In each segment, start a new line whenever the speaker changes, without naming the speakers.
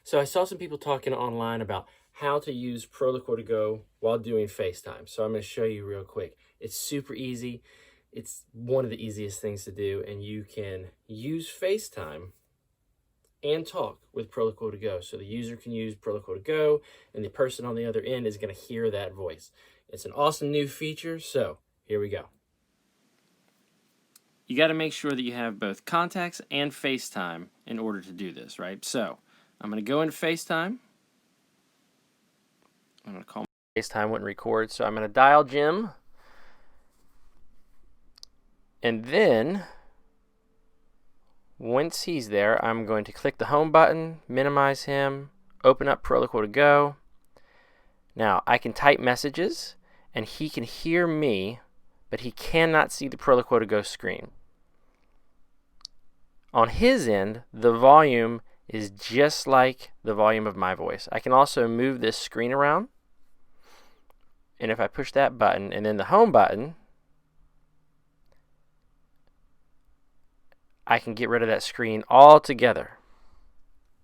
So I saw some people talking online about how to use Proloquo2go while doing FaceTime. So I'm going to show you real quick. It's super easy. It's one of the easiest things to do, and you can use FaceTime and talk with Proloquo2go. So the user can use Proloquo2go, and the person on the other end is going to hear that voice. It's an awesome new feature, so here we go. You got to make sure that you have both contacts and FaceTime in order to do this, right? So I'm going to go into FaceTime. I'm going to call FaceTime wouldn't record, so I'm going to dial Jim. And then once he's there, I'm going to click the home button, minimize him, open up Proloquo2go. Now I can type messages and he can hear me, but he cannot see the Proloquo2go screen. On his end, the volume is just like the volume of my voice. I can also move this screen around. And if I push that button and then the home button, I can get rid of that screen altogether.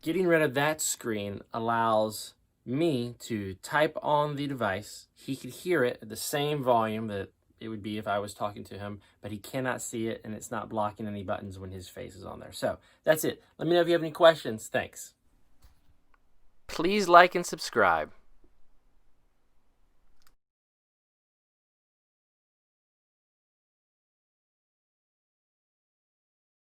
Getting rid of that screen allows me to type on the device. He could hear it at the same volume that it would be if I was talking to him, but he cannot see it, and it's not blocking any buttons when his face is on there. So that's it. Let me know if you have any questions. Thanks. Please like and subscribe.